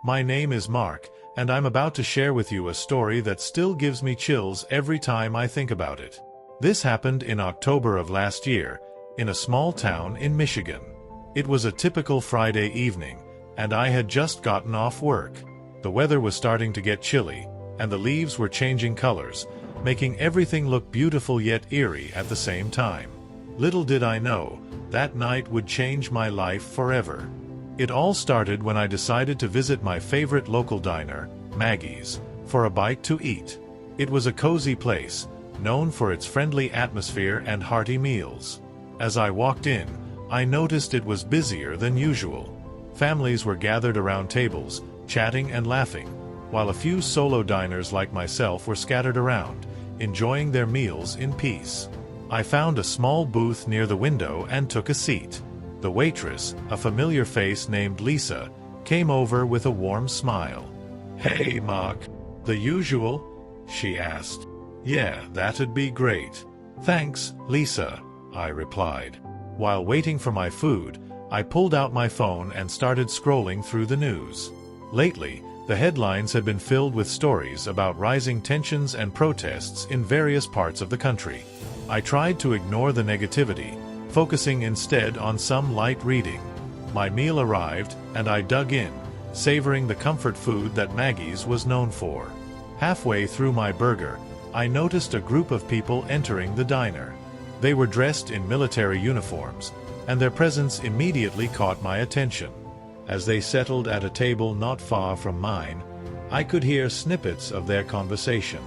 My name is Mark, and I'm about to share with you a story that still gives me chills every time I think about it. This happened in October of last year, in a small town in Michigan. It was a typical Friday evening, and I had just gotten off work. The weather was starting to get chilly, and the leaves were changing colors, making everything look beautiful yet eerie at the same time. Little did I know, that night would change my life forever. It all started when I decided to visit my favorite local diner, Maggie's, for a bite to eat. It was a cozy place, known for its friendly atmosphere and hearty meals. As I walked in, I noticed it was busier than usual. Families were gathered around tables, chatting and laughing, while a few solo diners like myself were scattered around, enjoying their meals in peace. I found a small booth near the window and took a seat. The waitress, a familiar face named Lisa, came over with a warm smile. "Hey, Mark. The usual?" she asked. "Yeah, that'd be great." "Thanks, Lisa," I replied. While waiting for my food, I pulled out my phone and started scrolling through the news. Lately, the headlines had been filled with stories about rising tensions and protests in various parts of the country. I tried to ignore the negativity, focusing instead on some light reading. My meal arrived, and I dug in, savoring the comfort food that Maggie's was known for. Halfway through my burger, I noticed a group of people entering the diner. They were dressed in military uniforms, and their presence immediately caught my attention. As they settled at a table not far from mine, I could hear snippets of their conversation.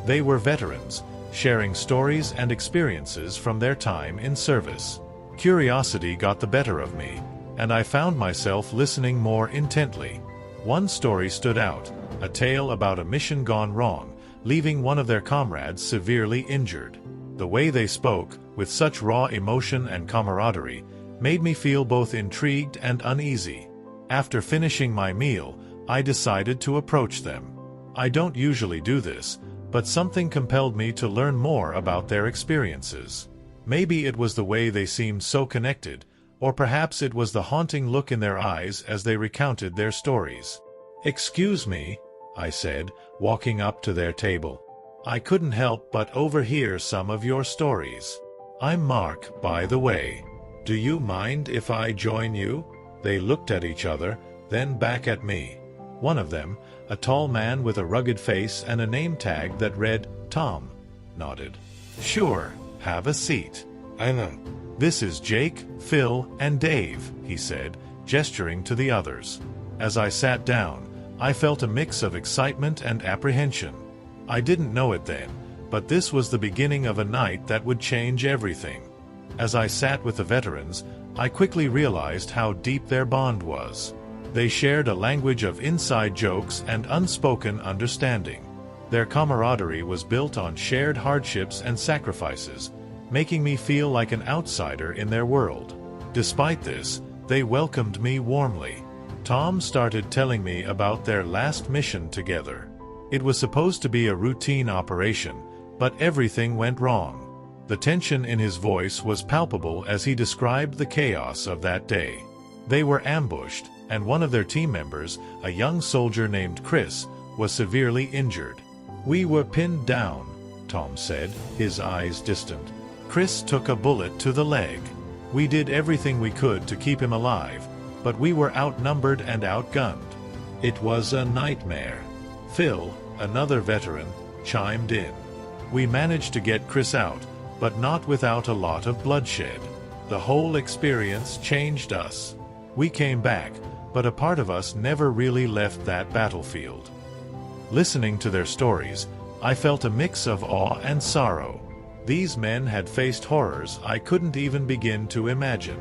They were veterans, sharing stories and experiences from their time in service. Curiosity got the better of me, and I found myself listening more intently. One story stood out, a tale about a mission gone wrong, leaving one of their comrades severely injured. The way they spoke, with such raw emotion and camaraderie, made me feel both intrigued and uneasy. After finishing my meal, I decided to approach them. I don't usually do this, but something compelled me to learn more about their experiences. Maybe it was the way they seemed so connected, or perhaps it was the haunting look in their eyes as they recounted their stories. "Excuse me," I said, walking up to their table. "I couldn't help but overhear some of your stories. I'm Mark, by the way. Do you mind if I join you?" They looked at each other, then back at me. One of them, a tall man with a rugged face and a name tag that read Tom, nodded. "Sure, have a seat. I know. This is Jake, Phil, and Dave," he said, gesturing to the others. As I sat down, I felt a mix of excitement and apprehension. I didn't know it then, but this was the beginning of a night that would change everything. As I sat with the veterans, I quickly realized how deep their bond was. They shared a language of inside jokes and unspoken understanding. Their camaraderie was built on shared hardships and sacrifices, making me feel like an outsider in their world. Despite this, they welcomed me warmly. Tom started telling me about their last mission together. It was supposed to be a routine operation, but everything went wrong. The tension in his voice was palpable as he described the chaos of that day. They were ambushed, and one of their team members, a young soldier named Chris, was severely injured. "We were pinned down," Tom said, his eyes distant. "Chris took a bullet to the leg. We did everything we could to keep him alive, but we were outnumbered and outgunned. It was a nightmare." Phil, another veteran, chimed in. "We managed to get Chris out, but not without a lot of bloodshed. The whole experience changed us. We came back, but a part of us never really left that battlefield." Listening to their stories, I felt a mix of awe and sorrow. These men had faced horrors I couldn't even begin to imagine.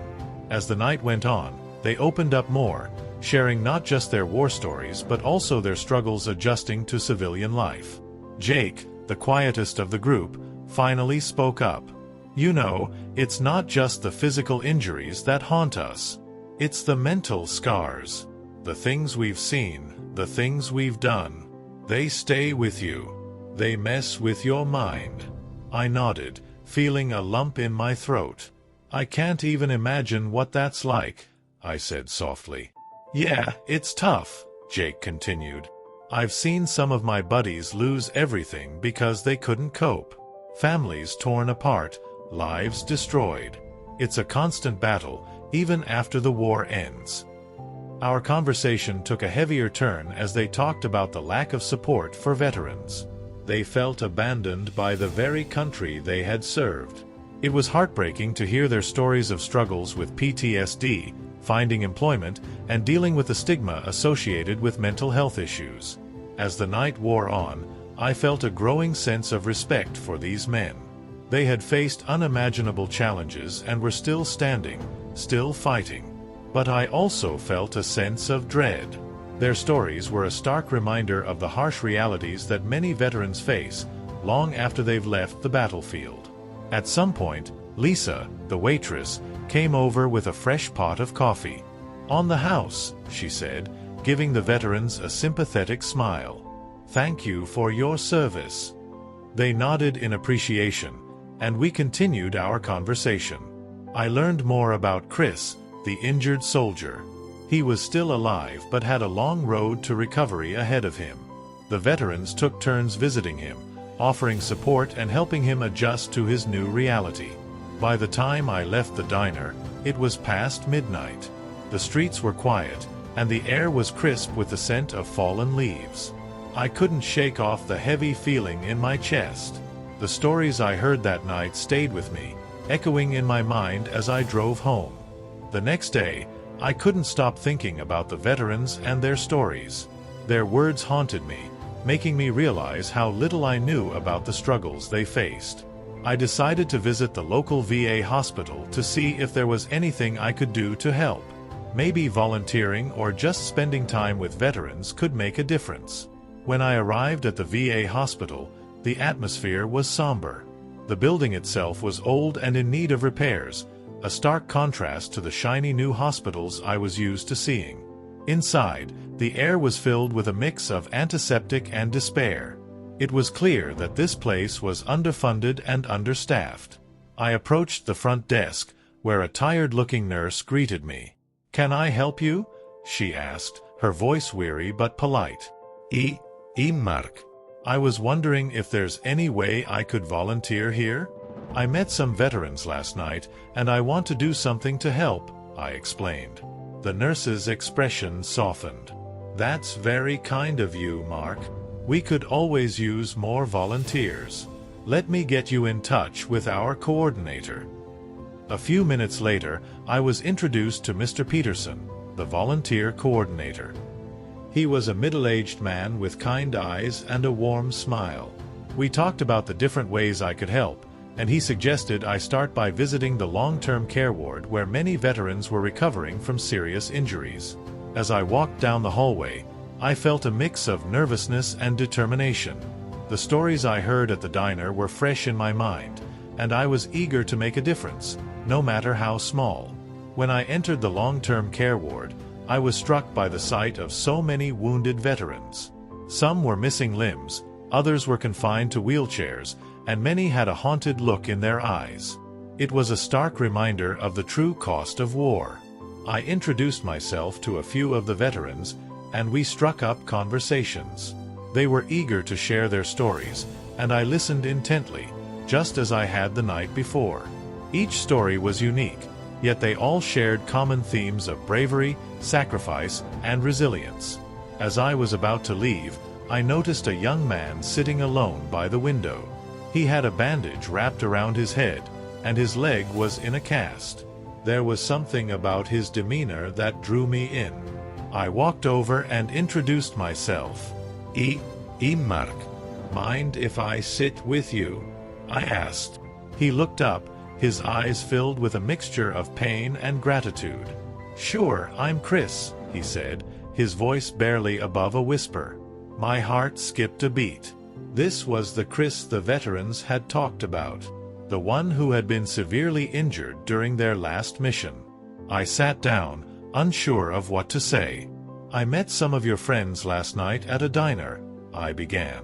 As the night went on, they opened up more, sharing not just their war stories but also their struggles adjusting to civilian life. Jake, the quietest of the group, finally spoke up. "You know, it's not just the physical injuries that haunt us. It's the mental scars. The things we've seen, the things we've done. They stay with you. They mess with your mind." I nodded, feeling a lump in my throat. "I can't even imagine what that's like," I said softly. "Yeah, it's tough," Jake continued. "I've seen some of my buddies lose everything because they couldn't cope. Families torn apart, lives destroyed. It's a constant battle, even after the war ends." Our conversation took a heavier turn as they talked about the lack of support for veterans. They felt abandoned by the very country they had served. It was heartbreaking to hear their stories of struggles with PTSD, finding employment, and dealing with the stigma associated with mental health issues. As the night wore on, I felt a growing sense of respect for these men. They had faced unimaginable challenges and were still standing, still fighting. But I also felt a sense of dread. Their stories were a stark reminder of the harsh realities that many veterans face long after they've left the battlefield. At some point, Lisa, the waitress, came over with a fresh pot of coffee. "On the house," she said, giving the veterans a sympathetic smile. "Thank you for your service." They nodded in appreciation, and we continued our conversation. I learned more about Chris, the injured soldier. He was still alive but had a long road to recovery ahead of him. The veterans took turns visiting him, offering support and helping him adjust to his new reality. By the time I left the diner, it was past midnight. The streets were quiet, and the air was crisp with the scent of fallen leaves. I couldn't shake off the heavy feeling in my chest. The stories I heard that night stayed with me, echoing in my mind as I drove home. The next day, I couldn't stop thinking about the veterans and their stories. Their words haunted me, making me realize how little I knew about the struggles they faced. I decided to visit the local VA hospital to see if there was anything I could do to help. Maybe volunteering or just spending time with veterans could make a difference. When I arrived at the VA hospital, the atmosphere was somber. The building itself was old and in need of repairs, a stark contrast to the shiny new hospitals I was used to seeing. Inside, the air was filled with a mix of antiseptic and despair. It was clear that this place was underfunded and understaffed. I approached the front desk, where a tired-looking nurse greeted me. "Can I help you?" she asked, her voice weary but polite. Mark. I was wondering if there's any way I could volunteer here. I met some veterans last night, and I want to do something to help, I explained. The nurse's expression softened. "That's very kind of you, Mark. We could always use more volunteers. Let me get you in touch with our coordinator." A few minutes later, I was introduced to Mr. Peterson, the volunteer coordinator. He was a middle-aged man with kind eyes and a warm smile. We talked about the different ways I could help, and he suggested I start by visiting the long-term care ward where many veterans were recovering from serious injuries. As I walked down the hallway, I felt a mix of nervousness and determination. The stories I heard at the diner were fresh in my mind, and I was eager to make a difference, no matter how small. When I entered the long-term care ward, I was struck by the sight of so many wounded veterans. Some were missing limbs, others were confined to wheelchairs, and many had a haunted look in their eyes. It was a stark reminder of the true cost of war. I introduced myself to a few of the veterans, and we struck up conversations. They were eager to share their stories, and I listened intently, just as I had the night before. Each story was unique, yet they all shared common themes of bravery, sacrifice, and resilience. As I was about to leave, I noticed a young man sitting alone by the window. He had a bandage wrapped around his head, and his leg was in a cast. There was something about his demeanor that drew me in. I walked over and introduced myself. Mark, mind if I sit with you?" I asked. He looked up, his eyes filled with a mixture of pain and gratitude. "Sure, I'm Chris," he said, his voice barely above a whisper. My heart skipped a beat. This was the Chris the veterans had talked about, the one who had been severely injured during their last mission. I sat down, unsure of what to say. "I met some of your friends last night at a diner," I began.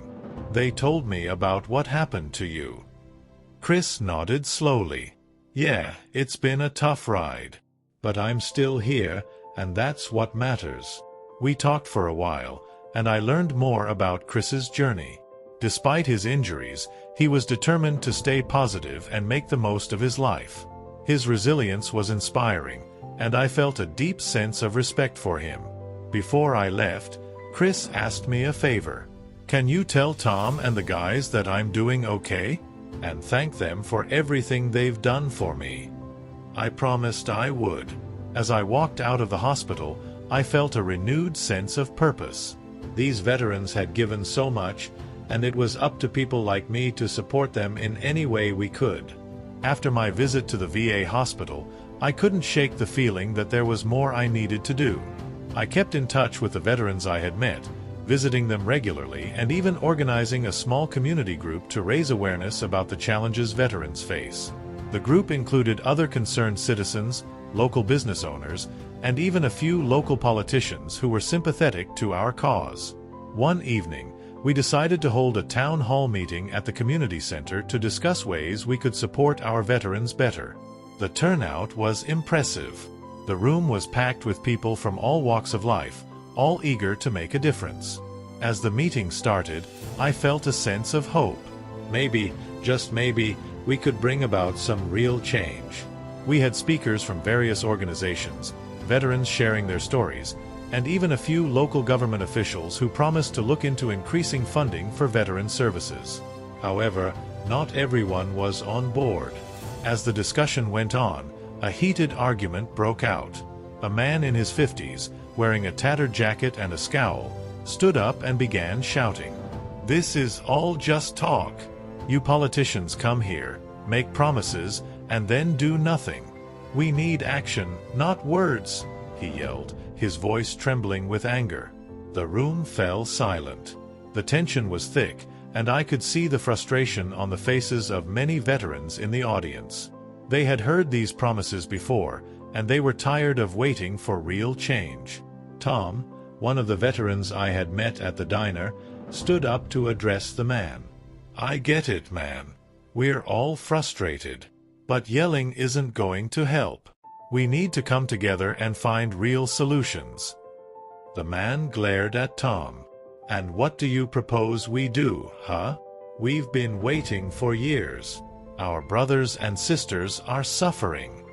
"They told me about what happened to you." Chris nodded slowly. "Yeah, it's been a tough ride. But I'm still here, and that's what matters. We talked for a while, and I learned more about Chris's journey. Despite his injuries, he was determined to stay positive and make the most of his life. His resilience was inspiring, and I felt a deep sense of respect for him. Before I left, Chris asked me a favor. "Can you tell Tom and the guys that I'm doing okay? And thank them for everything they've done for me?" I promised I would. As I walked out of the hospital, I felt a renewed sense of purpose. These veterans had given so much, and it was up to people like me to support them in any way we could. After my visit to the VA hospital, I couldn't shake the feeling that there was more I needed to do. I kept in touch with the veterans I had met, visiting them regularly and even organizing a small community group to raise awareness about the challenges veterans face. The group included other concerned citizens, local business owners, and even a few local politicians who were sympathetic to our cause. One evening, we decided to hold a town hall meeting at the community center to discuss ways we could support our veterans better. The turnout was impressive. The room was packed with people from all walks of life, all eager to make a difference. As the meeting started, I felt a sense of hope. Maybe, just maybe, we could bring about some real change. We had speakers from various organizations, veterans sharing their stories, and even a few local government officials who promised to look into increasing funding for veteran services. However, not everyone was on board. As the discussion went on, a heated argument broke out. A man in his 50s, wearing a tattered jacket and a scowl, stood up and began shouting, "This is all just talk. You politicians come here, make promises, and then do nothing. We need action, not words," he yelled, his voice trembling with anger. The room fell silent. The tension was thick, and I could see the frustration on the faces of many veterans in the audience. They had heard these promises before, and they were tired of waiting for real change. Tom, one of the veterans I had met at the diner, stood up to address the man. "I get it, man. We're all frustrated. But yelling isn't going to help. We need to come together and find real solutions." The man glared at Tom. "And what do you propose we do, huh? We've been waiting for years. Our brothers and sisters are suffering."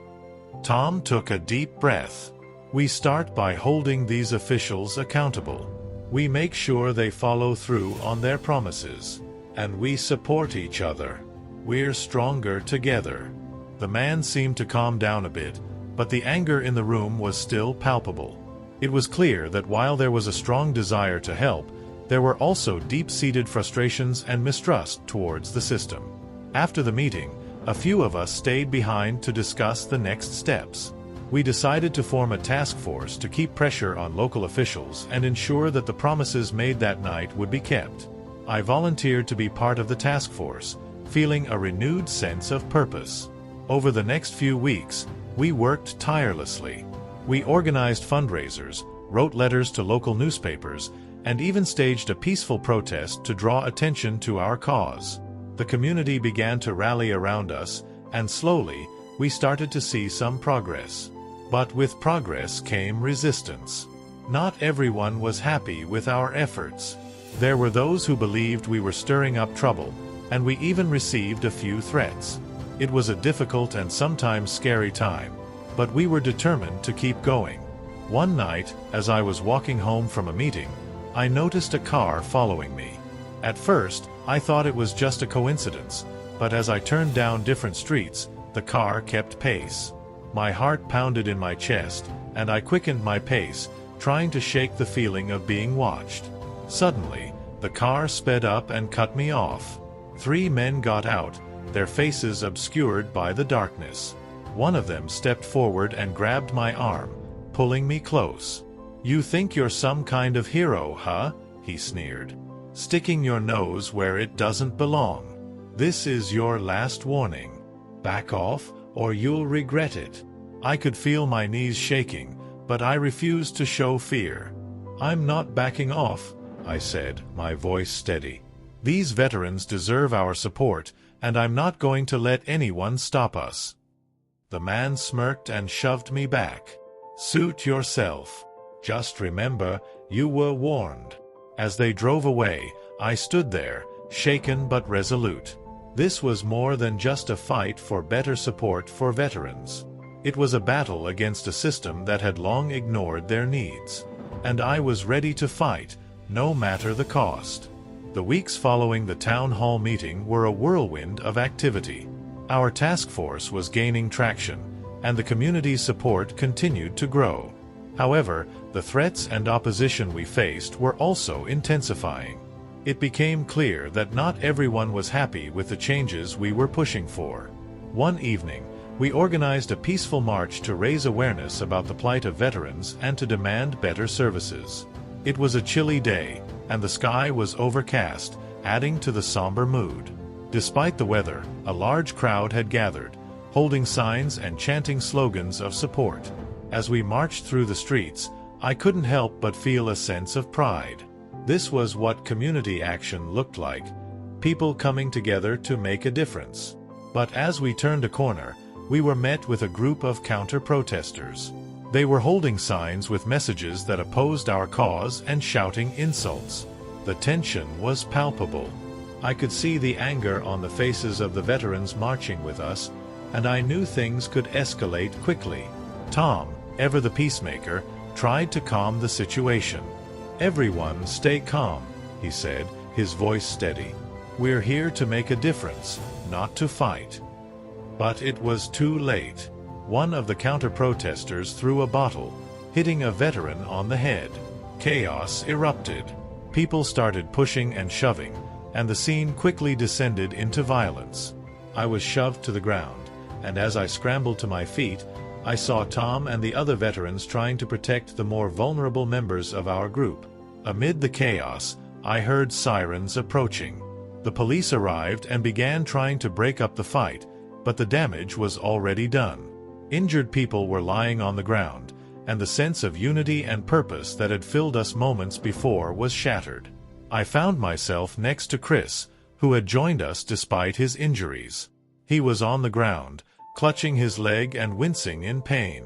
Tom took a deep breath. "We start by holding these officials accountable. We make sure they follow through on their promises. And we support each other. We're stronger together." The man seemed to calm down a bit, but the anger in the room was still palpable. It was clear that while there was a strong desire to help, there were also deep-seated frustrations and mistrust towards the system. After the meeting, a few of us stayed behind to discuss the next steps. We decided to form a task force to keep pressure on local officials and ensure that the promises made that night would be kept. I volunteered to be part of the task force, feeling a renewed sense of purpose. Over the next few weeks, we worked tirelessly. We organized fundraisers, wrote letters to local newspapers, and even staged a peaceful protest to draw attention to our cause. The community began to rally around us, and slowly, we started to see some progress. But with progress came resistance. Not everyone was happy with our efforts. There were those who believed we were stirring up trouble, and we even received a few threats. It was a difficult and sometimes scary time, but we were determined to keep going. One night, as I was walking home from a meeting, I noticed a car following me. At first, I thought it was just a coincidence, but as I turned down different streets, the car kept pace. My heart pounded in my chest, and I quickened my pace, trying to shake the feeling of being watched. Suddenly, the car sped up and cut me off. 3 men got out, their faces obscured by the darkness. One of them stepped forward and grabbed my arm, pulling me close. "You think you're some kind of hero, huh?" he sneered. "Sticking your nose where it doesn't belong. This is your last warning. Back off, or you'll regret it." I could feel my knees shaking, but I refused to show fear. "I'm not backing off," I said, my voice steady. "These veterans deserve our support, and I'm not going to let anyone stop us." The man smirked and shoved me back. "Suit yourself. Just remember, you were warned." As they drove away, I stood there, shaken but resolute. This was more than just a fight for better support for veterans. It was a battle against a system that had long ignored their needs. And I was ready to fight, no matter the cost. The weeks following the town hall meeting were a whirlwind of activity. Our task force was gaining traction, and the community's support continued to grow. However, the threats and opposition we faced were also intensifying. It became clear that not everyone was happy with the changes we were pushing for. One evening, we organized a peaceful march to raise awareness about the plight of veterans and to demand better services. It was a chilly day, and the sky was overcast, adding to the somber mood. Despite the weather, a large crowd had gathered, holding signs and chanting slogans of support. As we marched through the streets, I couldn't help but feel a sense of pride. This was what community action looked like, people coming together to make a difference. But as we turned a corner, we were met with a group of counter-protesters. They were holding signs with messages that opposed our cause and shouting insults. The tension was palpable. I could see the anger on the faces of the veterans marching with us, and I knew things could escalate quickly. Tom, ever the peacemaker, tried to calm the situation. "Everyone stay calm," he said, his voice steady. "We're here to make a difference, not to fight." But it was too late. One of the counter-protesters threw a bottle, hitting a veteran on the head. Chaos erupted. People started pushing and shoving, and the scene quickly descended into violence. I was shoved to the ground, and as I scrambled to my feet, I saw Tom and the other veterans trying to protect the more vulnerable members of our group. Amid the chaos, I heard sirens approaching. The police arrived and began trying to break up the fight, but the damage was already done. Injured people were lying on the ground, and the sense of unity and purpose that had filled us moments before was shattered. I found myself next to Chris, who had joined us despite his injuries. He was on the ground, clutching his leg and wincing in pain.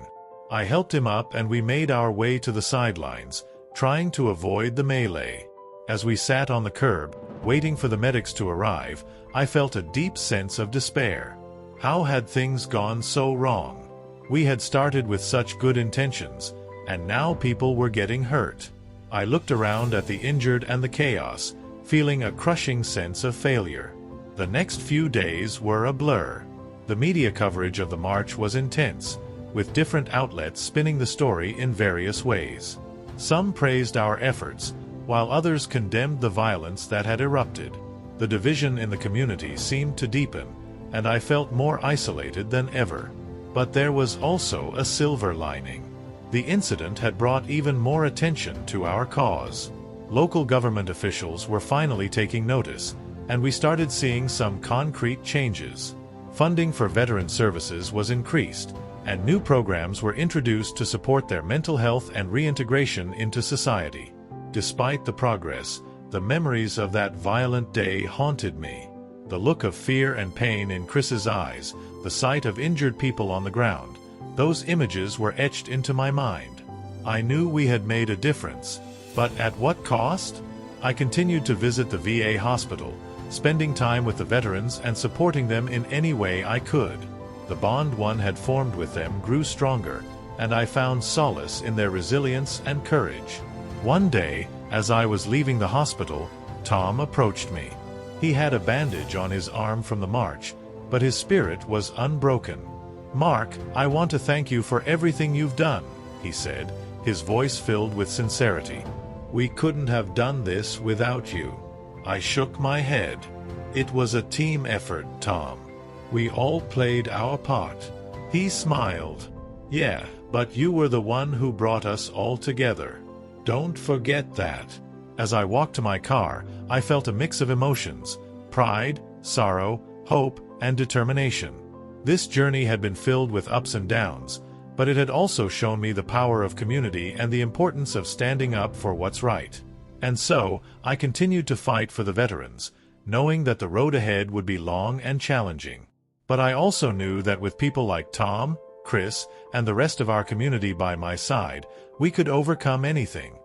I helped him up and we made our way to the sidelines, trying to avoid the melee. As we sat on the curb, waiting for the medics to arrive, I felt a deep sense of despair. How had things gone so wrong? We had started with such good intentions, and now people were getting hurt. I looked around at the injured and the chaos, feeling a crushing sense of failure. The next few days were a blur. The media coverage of the march was intense, with different outlets spinning the story in various ways. Some praised our efforts, while others condemned the violence that had erupted. The division in the community seemed to deepen, and I felt more isolated than ever. But there was also a silver lining. The incident had brought even more attention to our cause. Local government officials were finally taking notice, and we started seeing some concrete changes. Funding for veteran services was increased, and new programs were introduced to support their mental health and reintegration into society. Despite the progress, the memories of that violent day haunted me. The look of fear and pain in Chris's eyes, the sight of injured people on the ground, those images were etched into my mind. I knew we had made a difference, but at what cost? I continued to visit the VA hospital, spending time with the veterans and supporting them in any way I could. The bond one had formed with them grew stronger, and I found solace in their resilience and courage. One day, as I was leaving the hospital, Tom approached me. He had a bandage on his arm from the march, but his spirit was unbroken. "Mark, I want to thank you for everything you've done," he said, his voice filled with sincerity. "We couldn't have done this without you." I shook my head. "It was a team effort, Tom. We all played our part." He smiled. "Yeah, but you were the one who brought us all together. Don't forget that." As I walked to my car, I felt a mix of emotions: pride, sorrow, hope, and determination. This journey had been filled with ups and downs, but it had also shown me the power of community and the importance of standing up for what's right. And so, I continued to fight for the veterans, knowing that the road ahead would be long and challenging. But I also knew that with people like Tom, Chris, and the rest of our community by my side, we could overcome anything.